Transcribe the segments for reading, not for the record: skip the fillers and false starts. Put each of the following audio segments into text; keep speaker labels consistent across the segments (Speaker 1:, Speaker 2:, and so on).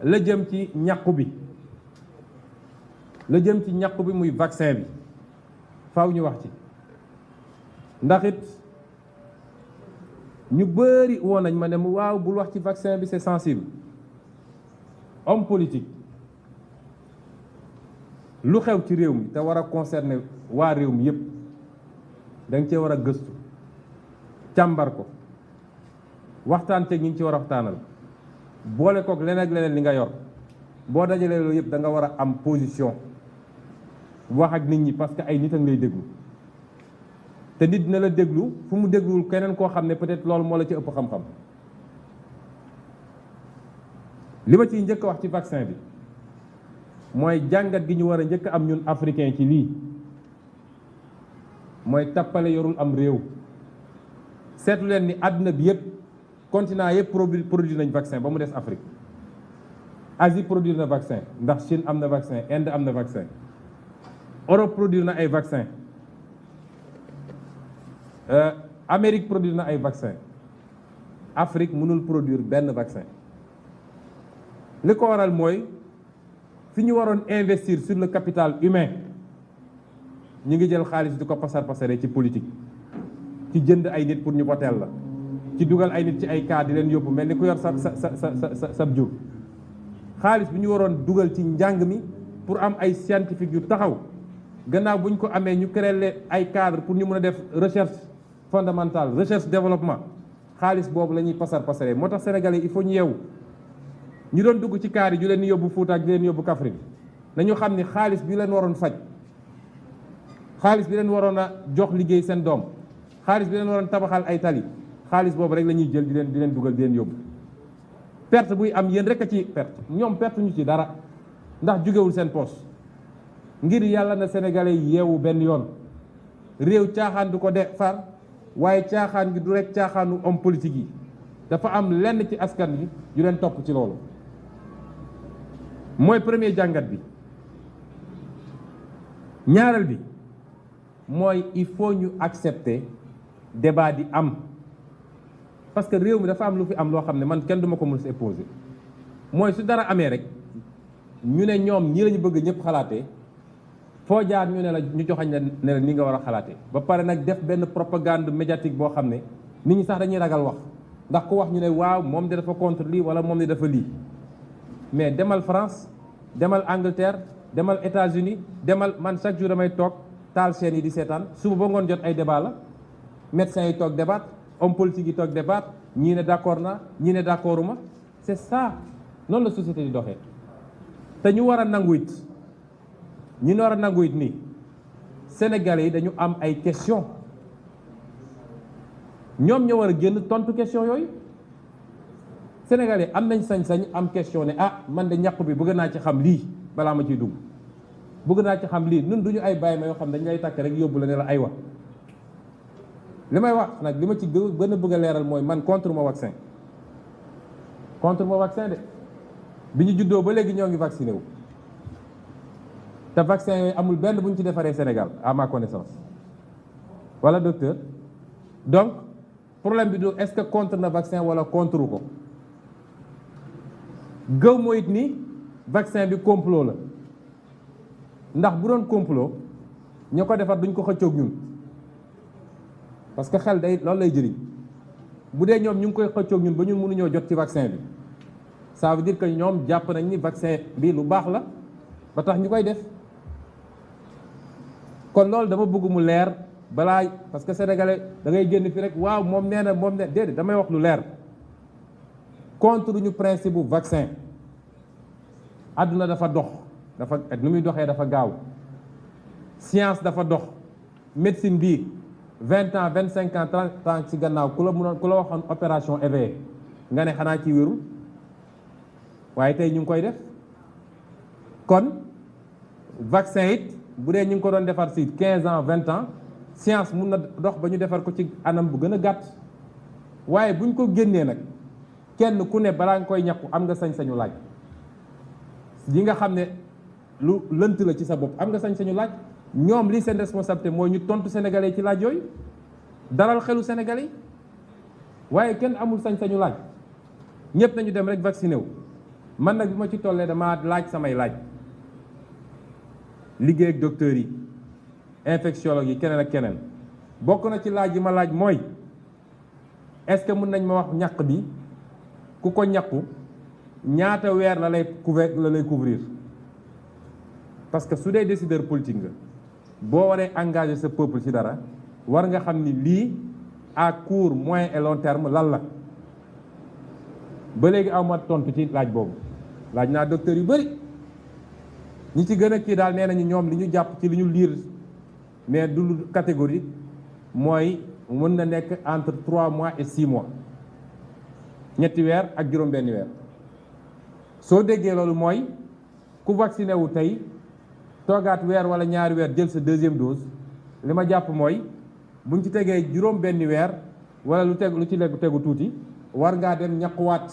Speaker 1: la jëm ci ñàkku bi muy vaccin bi faaw ñu wax ci ndax it ñu bëri woon nañ ma ne mu waaw bul wax ci vaccin bi c'est sensible. Homme politique lu xew ci réew mi te war a concerner waa réew mi yépp da nga cee war a gëstu càmbar ko waxtaan te ñi ci war a waxtaanal boole kook leneen ak leneen li nga yor boo dajalee loolu yépp da nga war a am position wax ak nit ñi parce que ay nit a ngi lay déglu te nit dina la déglu fu mu dégluwul keneen koo xam ne peut-être loolu moo la ci ëpp xam-xam. li ma ciy njëkk a wax ci vaccin bi mooy jàngat gi ñu war a njëkk am ñun africain ci lii mooy tappale yorul am réew seetlu leen ni àdduna bi yëpp continent yëpp produit nañ vaccin ba mu des Afrique. Asie produire na vaccin ndax Chine am na vaccin, Inde am na vaccin, Europe produire na ay vaccin, Amérique produire na ay vaccin, Afrique mënul produire benn vaccin. li ko waral mooy fi ñu waroon investir sur le capital humain ñu ngi jël xaalis di ko pasare ci politique, ci jënd ay nit pour ñu voteel la, ci dugal ay nit ci ay cas di leen yóbbu mel ni ku yor sa jur. xaalis bi ñu waroon dugal ci njàng mi pour am ay scientifique yu taxaw gannaaw bu ñu ko amee ñu créer ay cadre pour ñu mën a def recherche fondamentale, recherche développement, xaalis boobu la ñuy pasare moo tax sénégalais il faut ñu yeewu. ñu doon dugg ci kaar yi ñu leen yóbbu Fuuta ak di leen yóbbu Kaffrine nañu xam ni xaalis bi leen waroon faj, xaalis bi leen waroon a jox liggéey seen doom, xaalis bi leen waroon tabaxal ay tali, xaalis boobu rek la ñuy jël di leen dugal di leen yóbbu. perte buy am yéen rek a ci perte, ñoom perte ñu ci dara ndax jugewul seen poche. ngir yàlla na sénégalais yeewu benn yoon, réew caaxaan du ko defar, waaye caaxaan gi du rek caaxaanu homme politique yi, dafa am lenn ci askan wi yu leen topp ci loolu. mooy premier jàngat bi. ñaareel bi mooy il faut ñu accepter débat di am, parce que réew mi dafa am lu fi am loo xam ne man kenn duma ko mën a opposer. mooy su dara amee rek ñu ne ñoom ñii lañu bëgg ñëpp xalaatee, foo jaar ñu ne la ñu joxañ ne la ni nga war a xalaatee, ba pare nag def benn propagande médiatique boo xam ne nit ñi sax dañuy ragal wax, ndax ku wax ñu ne waaw moom de dafa contre lii wala moom de dafa lii. mais demal France, demal Angleterre, demal États-Unis, demal, man chaque jour damay toog taal chaîne yi di seetaan, suba ba ngoon jot ay débat la, médecins yi toog débat, homme politique yi toog débat, ñii ne d'accord na, ñii ne d'accorduma. c'est ça, noonu la société di doxee. te ñu war a nangu it nii Sénégalais yi dañu am ay questions, ñoom ñoo war a génn tontu question yooyu. Sénégalais am nañ sañ-sañ am question ne ah man de ñàkk bi bëgg naa ci xam lii balaa ma ciy dugg, bëgg naa ci xam lii. ñun duñu ay bàyyi ma yoo xam dañ lay takk rek yóbbu la ne la ay wax. li may wax nag li ma ci gën a bëgg a leeral mooy man contre ma vaccin de. bi ñu juddoo ba léegi ñoo ngi vacciné wu te vaccin yooyu amul benn bu ñu ci defaree Sénégal à ma connaissance, wala docteur. donc problème bi du est-ce que contre na vaccin wala contre ko. gëw moo it ni vaccin bi complot la, ndax bu doon complot ñoo ko defar duñ ko xëccoog ñun, parce que xel day loolu lay jëriñ. bu dee ñoom ñu ngi koy xëccoog ñun ba ñun mënuñoo jot ci vaccin bi, ça veut dire que ñoom jàpp nañ ni vaccin bi lu baax la ba tax ñu koy def. kon loolu dama bëgg mu leer balaa, parce que sénégalais da ngay génn fi rek waaw moom nee na déedéet, damay wax lu leer. contre ñu principe bu vaccin. àdduna dafa dox, nu muy doxee dafa gaaw, science dafa dox, médecine bi 20 ans 25 ans 30 ans ci gannaaw ku la waxoon opération éveillé nga ne xanaa ci wérul, waaye tey ñu ngi koy def. kon vaccin it bu dee ñu ngi ko doon defar ci 15 ans 20 ans, science mun na dox ba ñu defar ko ci anam bu gën a gàtt. waaye buñ ko génnee nag kenn ku ne balaa nga koy ñàkku am nga sañ-sañu laaj yi nga xam ne lu lënt la ci sa bopp, am nga sañ-sañu laaj. ñoom lii seen responsabilité mooy ñu tontu sénégalais ci laaj yooyu, dalal xelu sénégalais, waaye kenn amul sañ-sañu laaj. ñëpp nañu dem rek vacciné wu. man nag bi ma ci tollee dama laaj samay laaj liggéey ak docteurs yi infectiologue yi keneen ak keneen bokk na ci laaj yi ma laaj mooy est-ce que mën nañ ma wax ñàq bi ku ko ñàqu ñaata weer la lay couvrir parce que su dee décideur politique nga boo waree engager sa peuple ci dara war nga xam ni lii à court moyen et long terme lan la ba léegi aw ma tontu ci laaj boobu laaj naa docteur yu bëri ñi ci gën a kii daal nee nañu ñoom li ñu jàpp ci li ñu liir mais du lu catégorie mooy mën na nekk entre 3 mois et 6 mois ñetti weer ak juróom-benni weer soo déggee loolu mooy ku vacciné wu tey toogaat weer wala ñaari weer jël sa deuxième dose li ma jàpp mooy buñ ci tegee juróom-benni weer wala lu ci tegu tuuti war ngaa dem ñaquwaat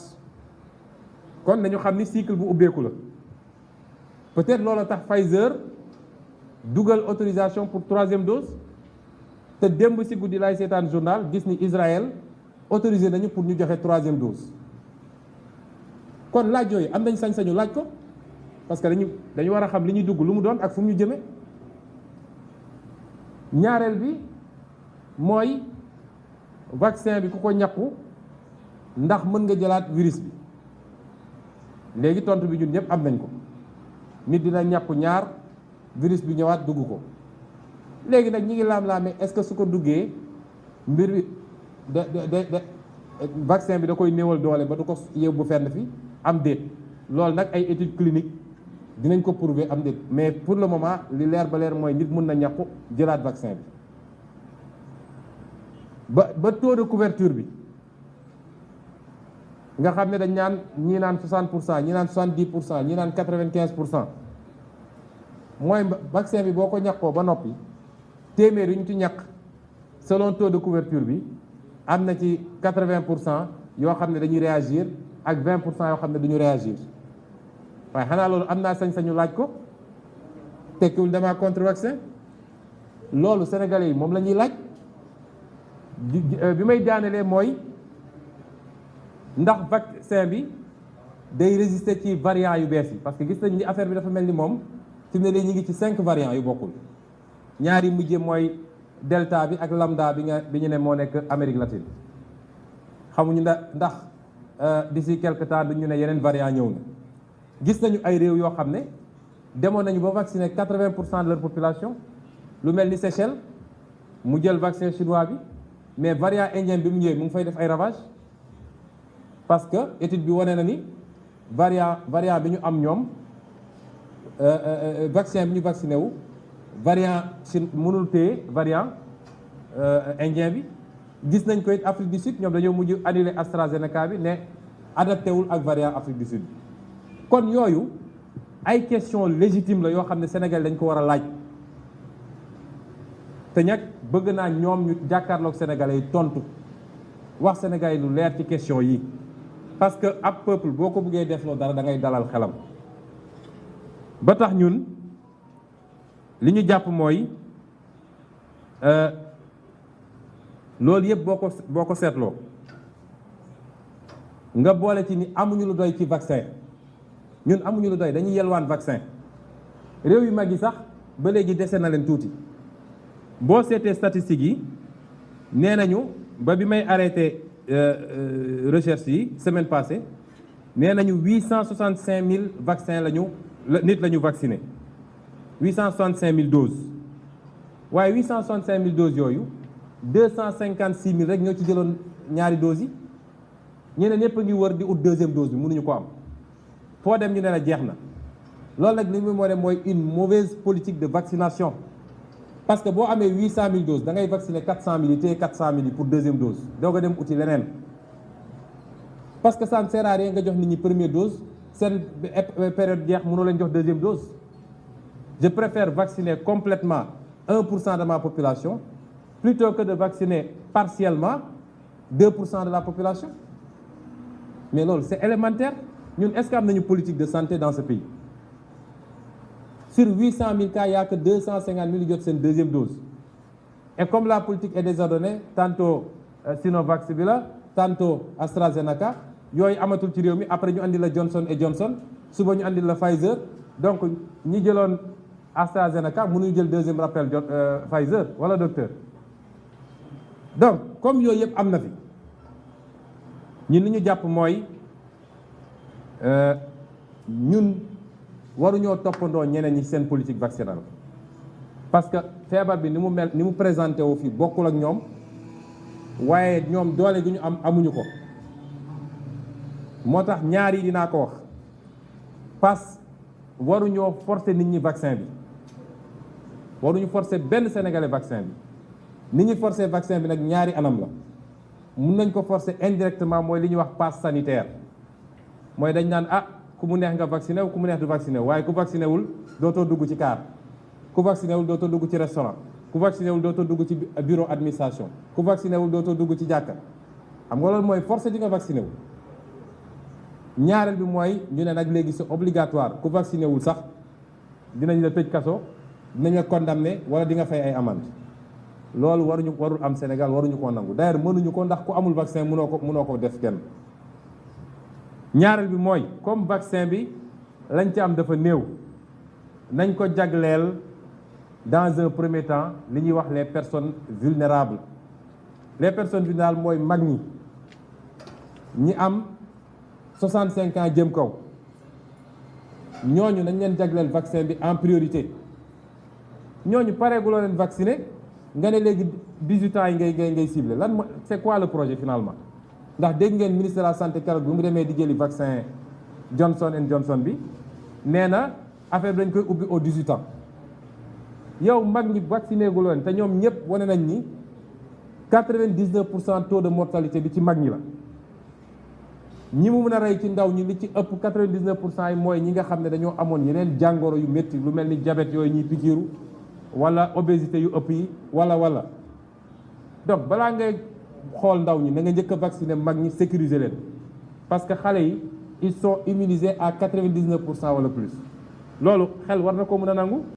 Speaker 1: kon nañu xam ni cycle bu ubbeeku la peut-être loolu tax Pfizer dugal autorisation pour 3e dose te démb si guddi laay seetaan journal gis ni Israël autorisé nañu pour ñu joxe 3e dose kon laaj yooyu am nañ sañ-sañu laaj ko parce que dañu war a xam li ñuy dugg lu mu doon ak fu mu ñu jëme ñaareel bi mooy vaccin bi ku ko ñàkku ndax mën nga jëlaat virus bi léegi tontu bi ñun ñëpp am nañ ko nit dina ñàkku ñaar virus bi ñëwaat dugg ko léegi nag ñi ngi laam-laame est-ce que su ko duggee mbir bi vaccin bi da koy néewal doole ba du ko yóbbu fenn fi am déet loolu nag ay études cliniques dinañ ko prouver am déet mais pour le moment li leer ba leer mooy nit mën na ñàkku jëlaat vaccin bi ba taux de couverture bi nga xam ne dañ naan ñii naan 60% ñii naan 70% ñii naan 95% mooy vaccin bi boo ko ñàkkoo ba noppi téeméer yu ñu ci ñàkk selon taux de couverture bi am na ci 80% yoo xam ne dañuy réagir ak 20% yoo xam ne duñu réagir waaye xanaa loolu am naa sañ-sañu laaj ko tekkiwul dama contre vaccin loolu sénégalais yi moom la ñuy laaj bi may daanelee mooy ndax vaccin bi day résister ci variant yu bees yi parce que gis nañu ni affaire bi dafa mel ni moom fi mu ne léegi ñu ngi ci 5 variants yu bokkul ñaari mujje mooy delta bi ak lambda bi ñu ne moo nekk Amérique latine xamuñu ndax d'ici quelque temps duñu ne yeneen variant ñëw na gis nañu ay réew yoo xam ne demoon nañu ba vacciner 80% de leur population lu mel ni Seychelles mu jël vaccin chinois bi mais variant indien bi mu ñëwee mu ngi fay def ay ravages parce que étude bi wane na ni variant bi ñu am ñoom vaccin bi ñu vacciné wu variant Chine mënul téye variant indien bi gis nañ ko it Afrique du Sud ñoom dañoo mujj annulé AstraZeneca bi ne adapté wul ak variant Afrique du Sud bi kon yooyu ay question légitime la yoo xam ne Sénégal dañ ko war a laaj te ñag bëgg naa ñoom ñu jàkkaarloog sénégalais yi tontu wax sénégalais yi lu leer ci question yi parce que ab peuple boo ko bëggee defloo dara da ngay dalal xelam ba tax ñun li ñu jàpp mooy loolu yëpp boo ko seetloo nga boole ci ni amuñu lu doy ci vaccin ñun amuñu lu doy dañuy yelwaan vaccin réew yu mag yi sax ba léegi dese na leen tuuti boo seetee statistiques yi nee nañu ba bi may arrêté recherche yi semaine passée nee nañu 865 000 vaccins nit la ñu vacciné 865 000 doses waaye 865 000 doses yooyu 256 000 rek ñoo ci jëloon ñaari doses yi ñeneen ñëpp a ngi wër di ut deuxième dose bi mënuñu ko am foo dem ñu ne la jeex na loolu nag li mu moo dem mooy une mauvaise politique de vaccination parce que boo amee 800 000 doses da ngay vacciner 400 000 yi téye 400 000 yi pour deuxième dose doo ko dem uti leneen parce que ça ne sert à rien nga jox nit ñi première dose seen période jeex mënoo leen jox deuxième dose je préfère vacciner complètement 1% de ma population plutôt que de vacciner partiellement 2% de la population mais loolu c'est élémentaire ñun est-ce que am nañu politique de santé dans ce pays sur 800 000 cas il n'y a que 250 000 yu jot seen deuxième dose et comme la politique est désordonnée tantôt Sinovac bi la tantôt AstraZeneca yooyu amatul ci réew mi après ñu andi la Johnson et Johnson suba ñu andi la Pfizer donc ñi jëloon AstraZeneca mënuñu jël deuxième rappel Pfizer wala docteur. donc comme yooyu yëpp am na fi ñun li ñu jàpp mooy ñun waruñoo toppandoo ñeneen ñi seen politique vaccinale parce que feebar bi ni mu mel ni mu présenté wu fi bokkul ak ñoom waaye ñoom doole gi ñu am amuñu ko moo tax ñaar yi dinaa ko wax parce que waruñoo forcer nit ñi vaccin bi waruñu forcer benn sénégalais vaccin bi nit ñi forcer vaccin bi nag ñaari anam la mun nañ ko forcer indirectement mooy li ñuy wax passe sanitaire mooy dañ naan ku mu neex nga vacciné wu ku mu neex du vacciné wu waaye ku vacciné wul dootoo dugg ci car ku vacciné wul dootoo dugg ci restaurant ku vacciné wul dootoo dugg ci bureau administration ku vacciné wul dootoo dugg ci jàkka xam nga loolu mooy forcé di nga vacciné wu. ñaareel bi mooy ñu ne nag léegi c'est obligatoire ku vacciné wul sax dinañ la tëj kaso dinañ la condamné wala di nga fay ay amende loolu warul am Sénégal waruñu koo nangu d'ailleurs mënuñu ko ndax ku amul vaccin mënoo ko def kenn. ñaareel bi mooy comme vaccin bi lañ ci am dafa néew nañ ko jagleel dans un premier temps li ñuy wax les personnes vulnérables mooy mag ñi am 65 ans jëm kaw ñooñu nañ leen jagleel vaccin bi en priorité ñooñu pareeguloo leen vacciner nga ne léegi 18 ans yi ngay ciblé lan mooy c'est quoi le projet finalement. ndax dégg ngeen ministre de la santé keroog bi mu demee di jëli vaccin Johnson and Johnson bi nee na affaire bi dañ koy ubbi aux 18 ans yow mag ñi vacciné gu leen te ñoom ñëpp wane nañ ni 99% taux de mortalité bi ci mag ñi la ñi mu mën a rey ci ndaw ñi li ci ëpp 99% yi mooy ñi nga xam ne dañoo amoon yeneen jàngoro yu métti lu mel ni diabète yooyu ñuy pikiiru wala obésité yu ëpp yi wala donc balaa ngay xool ndaw ñi na nga njëkk a vacciner mag ñi sécuriser leen parce que xale yi ils sont immunisés à 99% wala plus loolu xel war na ko mën a nangu.